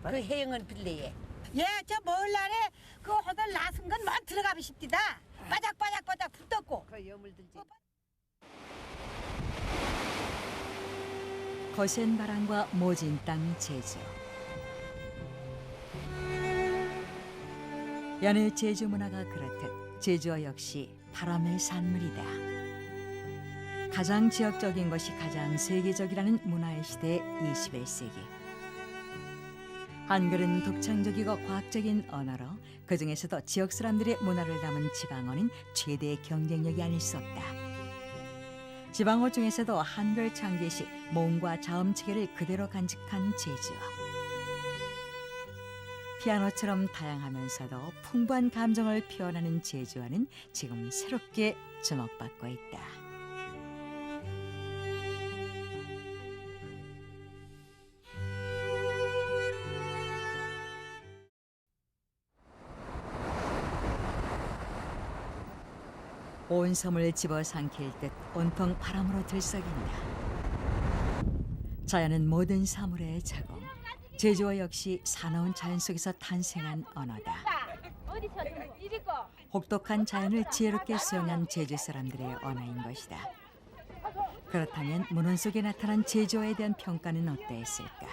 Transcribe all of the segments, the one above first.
그 해영은 빌레에. 예, 저 멀날에 그 호들 나선 건 뭐 들어가고 싶디다. 바닥바닥바닥 붙었고. 그 염을 들지. 거센 바람과 모진 땅 제주. 여느 제주 문화가 그렇듯 제주어 역시 바람의 산물이다. 가장 지역적인 것이 가장 세계적이라는 문화의 시대 21세기. 한글은 독창적이고 과학적인 언어로 그중에서도 지역 사람들의 문화를 담은 지방어는 최대의 경쟁력이 아닐 수 없다. 지방어 중에서도 한글 창제 시 모음과 자음 체계를 그대로 간직한 제주어. 피아노처럼 다양하면서도 풍부한 감정을 표현하는 제주어는 지금 새롭게 주목받고 있다. 온 섬을 집어삼킬 듯 온통 바람으로 들썩인다. 자연은 모든 사물의 자궁. 제주어 역시 사나운 자연 속에서 탄생한 언어다. 혹독한 자연을 지혜롭게 수용한 제주 사람들의 언어인 것이다. 그렇다면 문헌 속에 나타난 제주어에 대한 평가는 어떠했을까?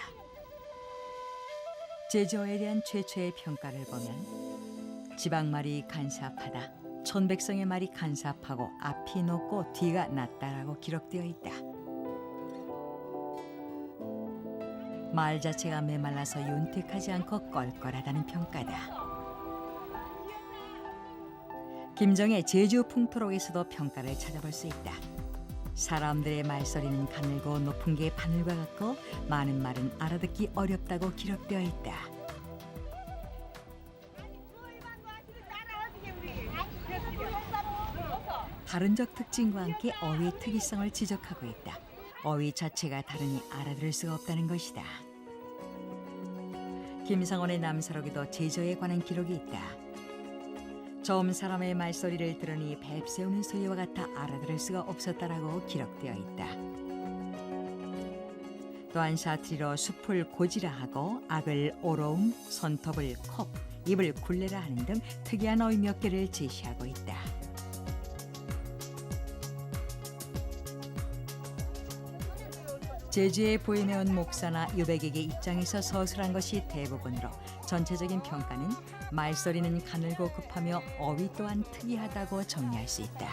제주어에 대한 최초의 평가를 보면 지방말이 간사하다. 촌백성의 말이 간사하고 앞이 높고 뒤가 낮다라고 기록되어 있다. 말 자체가 메말라서 윤택하지 않고 껄껄하다는 평가다. 김정의 제주 풍토록에서도 평가를 찾아볼 수 있다. 사람들의 말소리는 가늘고 높은 게 바늘과 같고 많은 말은 알아듣기 어렵다고 기록되어 있다. 발음적 특징과 함께 어휘의 특이성을 지적하고 있다. 어휘 자체가 다르니 알아들을 수가 없다는 것이다. 김상원의 남사록에도 제주어에 관한 기록이 있다. 처음 사람의 말소리를 들으니 뱁새우는 소리와 같아 알아들을 수가 없었다라고 기록되어 있다. 또한 사투리로 숲을 고지라 하고 악을 오로움, 손톱을 콕, 입을 굴레라 하는 등 특이한 어휘 몇 개를 제시하고 있다. 제주에 보이내온 목사나 유백에게 입장에서 서술한 것이 대부분으로 전체적인 평가는 말소리는 가늘고 급하며 어휘 또한 특이하다고 정리할 수 있다.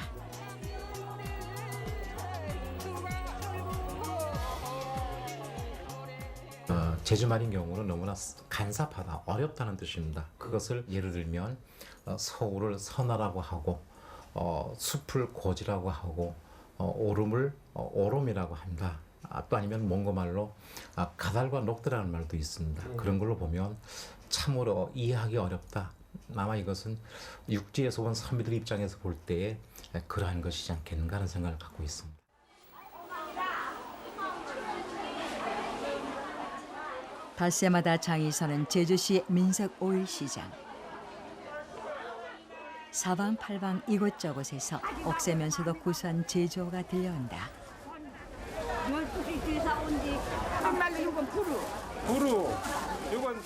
제주말인 경우는 너무나 간사하다, 어렵다는 뜻입니다. 그것을 예를 들면 서울을 선하라고 하고 숲을 고지라고 하고 오름을 오롬이라고 한다. 또 아니면 몽고말로 가달과 녹드라는 말도 있습니다. 그런 걸로 보면 참으로 이해하기 어렵다. 아마 이것은 육지에서 온 선비들 입장에서 볼 때에 그러한 것이지 않겠는가 하는 생각을 갖고 있습니다. 닷새마다 장이 서는 제주시 민속 오일시장. 사방팔방 이곳저곳에서 억세면서도 구수한 제주어가 들려온다. 12시 뒤에서 온지 한말로 이건 부루. 이건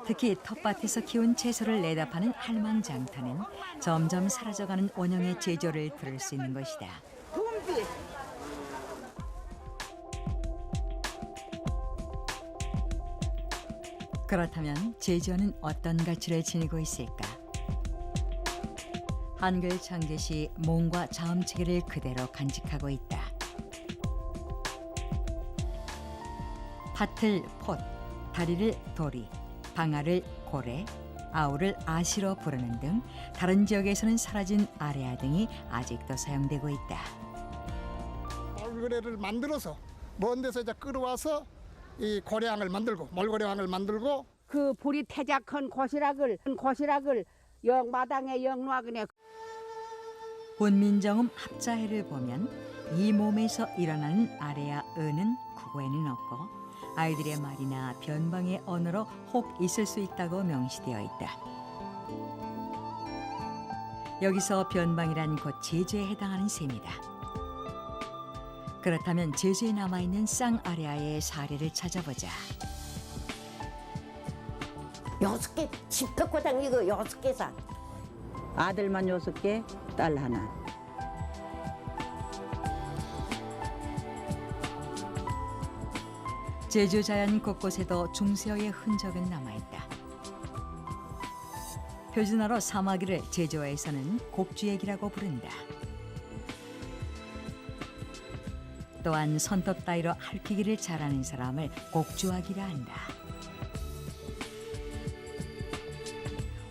특히 텃밭에서 키운 채소를 내다 파는 할망장터는 점점 사라져가는 원형의 제조를 들을 수 있는 것이다. 붐비. 그렇다면 제주어는 어떤 가치를 지니고 있을까? 한글 창제 시 모음과 자음 체계를 그대로 간직하고 있다. 밭을 폿, 다리를 도리, 방아를 고래, 아우를 아시로 부르는 등 다른 지역에서는 사라진 아래아 등이 아직도 사용되고 있다. 몰고래를 만들어서 먼 데서 이제 끌어와서 이 고래항을 만들고 몰고래항을 만들고 그 불이 태작한 고시락을 영마당에 영놔그네. 본민정음 합자해를 보면 이 몸에서 일어나는 아래아 은은 국어에는 없고 아이들의 말이나 변방의 언어로 혹 있을 수 있다고 명시되어 있다. 여기서 변방이란 곧 제주에 해당하는 셈이다. 그렇다면 제주에 남아있는 쌍아레아의 사례를 찾아보자. 6개 집 갖고 다니고 6개 사. 아들만 6개, 딸 하나. 제주 자연 곳곳에도 중세어의 흔적은 남아있다. 표준어로 사마귀를 제주어에서는 곡주액이라고 부른다. 또한 손톱 따위로 핥히기를 잘하는 사람을 곡주아기라 한다.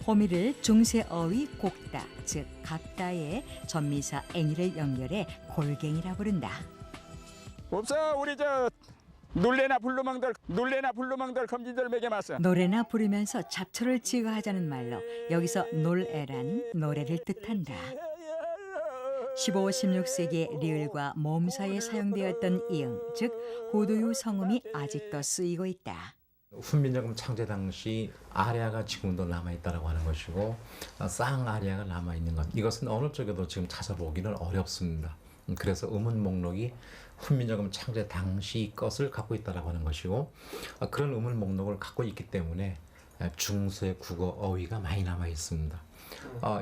호미를 중세어의 곡다, 즉 각다에 전미사 앵이를 연결해 골갱이라 부른다. 없어 우리 저 놀래나 불루망들 검진들 먹여 맞어. 노래나 부르면서 잡초를 제거하자는 말로 여기서 놀애란 노래를 뜻한다. 15, 16세기에 리을과 모음사에 사용되었던 이응, 즉 호도유 성음이 아직도 쓰이고 있다. 훈민정음 창제 당시 아리아가 지금도 남아있다고 하는 것이고 쌍 아리아가 남아있는 것, 이것은 어느 쪽에도 지금 찾아보기는 어렵습니다. 그래서 음원 목록이 훈민정음 창제 당시 것을 갖고 있다고 하는 것이고, 그런 음원 목록을 갖고 있기 때문에 중세 국어 어휘가 많이 남아 있습니다.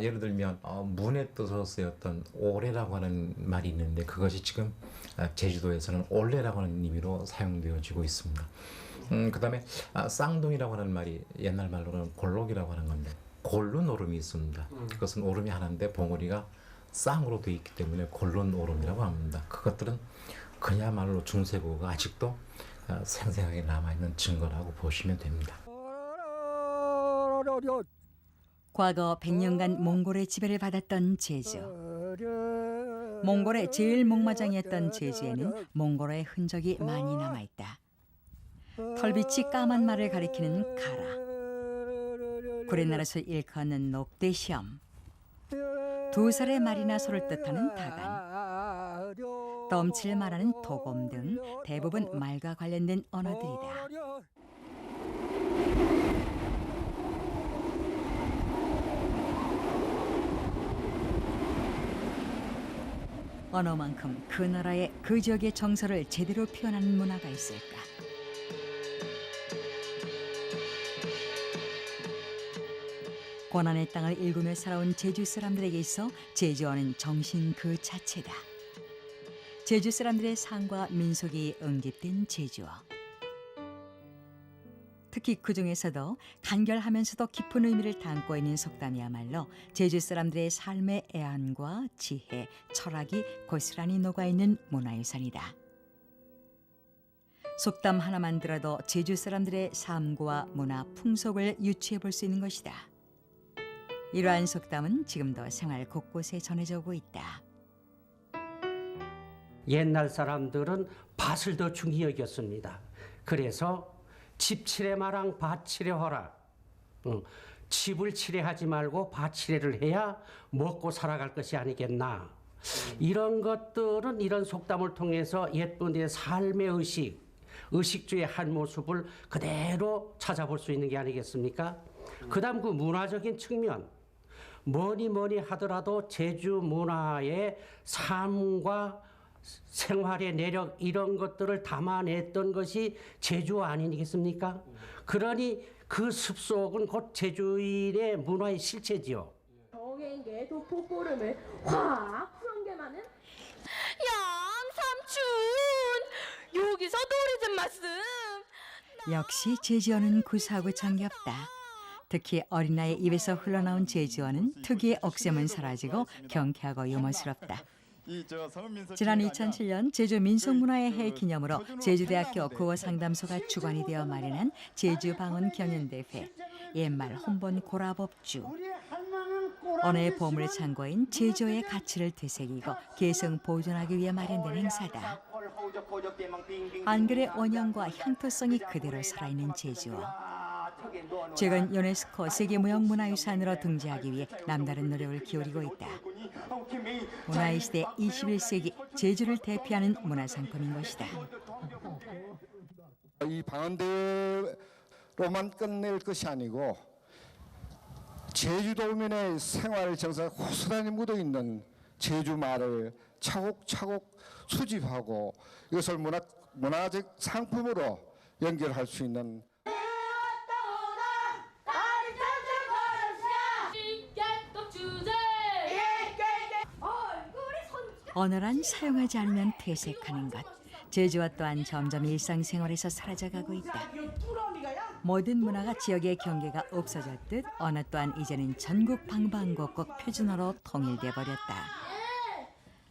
예를 들면 문의 뜻으로 쓰였던 올해라고 하는 말이 있는데, 그것이 지금 제주도에서는 올레라고 하는 의미로 사용되어지고 있습니다. 그 다음에 쌍둥이라고 하는 말이 옛날 말로는 골록이라고 하는 건데, 골룬 오름이 있습니다. 그것은 오름이 하나인데 봉우리가 쌍으로 되어 있기 때문에 골룬 오름이라고 합니다. 그것들은 그야말로 중세국어가 아직도 생생하게 남아있는 증거라고 보시면 됩니다. 과거 100년간 몽골의 지배를 받았던 제주. 몽골의 제일 목마장이었던 제주에는 몽골어의 흔적이 많이 남아있다. 털빛이 까만 말을 가리키는 가라. 구레나룻을 일컫는 녹대시엄. 2살의 말이나 소를 뜻하는 다간. 덤치를 말하는 도곰 등 대부분 말과 관련된 언어들이다. 언어만큼 그 나라의 그 지역의 정서를 제대로 표현하는 문화가 있을까? 고난의 땅을 일구며 살아온 제주 사람들에게 있어 제주어는 정신 그 자체다. 제주 사람들의 삶과 민속이 응집된 제주어. 특히 그 중에서도 간결하면서도 깊은 의미를 담고 있는 속담이야말로 제주 사람들의 삶의 애환과 지혜, 철학이 고스란히 녹아있는 문화유산이다. 속담 하나만 들어도 제주 사람들의 삶과 문화, 풍속을 유추해 볼 수 있는 것이다. 이러한 속담은 지금도 생활 곳곳에 전해져 오고 있다. 옛날 사람들은 밭을 더 중히 여겼습니다. 그래서 집 칠해마랑 밭 칠해허라. 집을 칠해하지 말고 밭 칠해를 해야 먹고 살아갈 것이 아니겠나. 이런 것들은 이런 속담을 통해서 예쁜 내 삶의 의식주의 한 모습을 그대로 찾아볼 수 있는 게 아니겠습니까? 그다음 그 문화적인 측면, 뭐니 하더라도 제주 문화의 삶과 생활의 내력 이런 것들을 담아냈던 것이 제주 아니겠습니까? 그러니 그 습속은 곧 제주인의 문화의 실체지요. 정행계 도포꼬름을 확 풀어게만은 양삼춘 여기서 노래 좀 말씀. 역시 제주어는 구수하고 정겹다. 특히 어린아이의 입에서 흘러나온 제주어는 특유의 억셈은 사라지고 경쾌하고 유머스럽다. 지난 2007년 제주 민속문화의 해 기념으로 제주대학교 국어상담소가 주관이 되어 마련한 제주방언 경연대회, 옛말 혼본 고라법주. 언어의 보물창고인 제주어의 가치를 되새기고 계승 보존하기 위해 마련된 행사다. 한글의 원형과 향토성이 그대로 살아있는 제주어. 최근 유네스코 세계무형문화유산으로 등재하기 위해 남다른 노력을 기울이고 있다. 문화의 시대 21세기 제주를 대표하는 문화상품인 것이다. 이 방언대로만 끝낼 것이 아니고 제주도민의 생활 정서가 고스란히 묻어있는 제주말을 차곡차곡 수집하고 이것을 문화적 상품으로 연결할 수 있는 언어란 사용하지 않으면 퇴색하는 것. 제주어 또한 점점 일상생활에서 사라져가고 있다. 모든 문화가 지역의 경계가 없어졌듯 언어 또한 이제는 전국 방방곡곡 표준어로 통일돼 버렸다.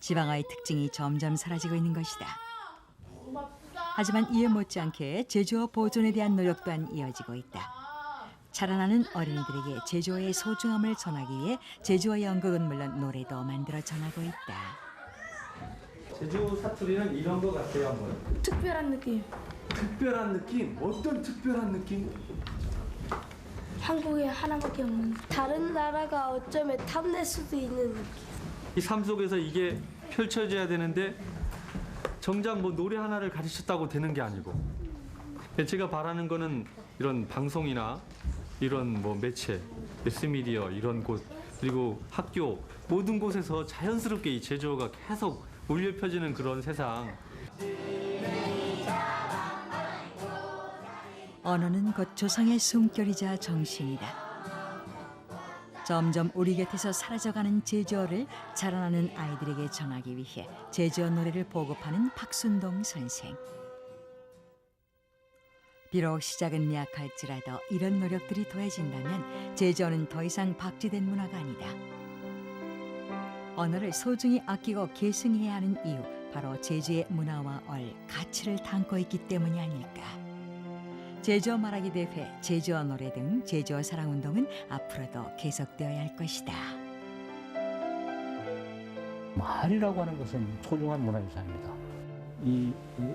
지방어의 특징이 점점 사라지고 있는 것이다. 하지만 이에 못지않게 제주어 보존에 대한 노력 또한 이어지고 있다. 자라나는 어린이들에게 제주어의 소중함을 전하기 위해 제주어 연극은 물론 노래도 만들어 전하고 있다. 제주 사투리는 이런 거 같아요, 한번. 특별한 느낌. 특별한 느낌? 어떤 특별한 느낌? 한국에 하나밖에 없는. 다른 나라가 어쩌면 탐낼 수도 있는 느낌. 이 삶 속에서 이게 펼쳐져야 되는데 정작 뭐 노래 하나를 가르쳤다고 되는 게 아니고 제가 바라는 거는 이런 방송이나 이런 뭐 매체, 매스미디어 이런 곳 그리고 학교 모든 곳에서 자연스럽게 이 제주어가 계속 울려 펴지는 그런 세상. 언어는 곧 조상의 숨결이자 정신이다. 점점 우리 곁에서 사라져가는 제주어를 자라나는 아이들에게 전하기 위해 제주어 노래를 보급하는 박순동 선생. 비록 시작은 미약할지라도 이런 노력들이 더해진다면 제주어는 더 이상 박쥐된 문화가 아니다. 언어를 소중히 아끼고 계승해야 하는 이유, 바로 제주의 문화와 가치를 담고 있기 때문이 아닐까. 제주어 말하기 대회, 제주어 노래 등 제주어 사랑 운동은 앞으로도 계속되어야 할 것이다. 말이라고 하는 것은 소중한 문화유산입니다.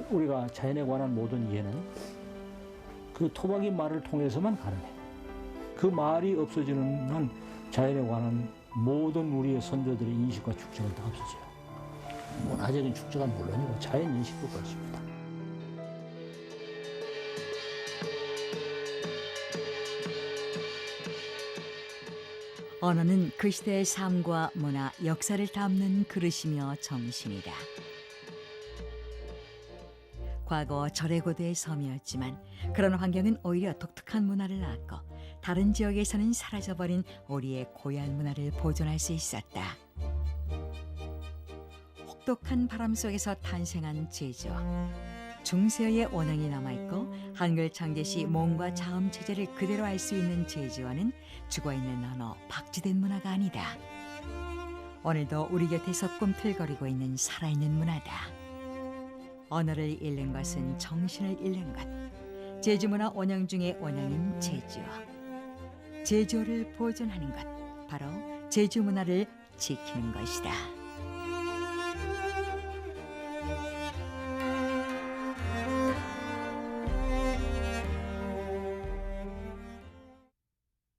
우리가 자연에 관한 모든 이해는 그 토박이 말을 통해서만 가능해. 그 말이 없어지는 한 자연에 관한 모든 우리의 선조들의 인식과 축적은 다 없어져요. 문화적인 축적은 물론이고 자연 인식도 그렇습니다. 언어는 그 시대의 삶과 문화, 역사를 담는 그릇이며 정신이다. 과거 절의 고도의 섬이었지만 그런 환경은 오히려 독특한 문화를 낳고 다른 지역에서는 사라져버린 우리의 고유한 문화를 보존할 수 있었다. 혹독한 바람 속에서 탄생한 제주어. 중세의 원형이 남아있고 한글 창제 시 몸과 자음 체제를 그대로 알 수 있는 제주어는 죽어있는 언어, 박쥐된 문화가 아니다. 오늘도 우리 곁에서 꿈틀거리고 있는 살아있는 문화다. 언어를 잃는 것은 정신을 잃는 것. 제주문화 원형 중의 원형인 제주어. 제주어를 보존하는 것, 바로 제주문화를 지키는 것이다.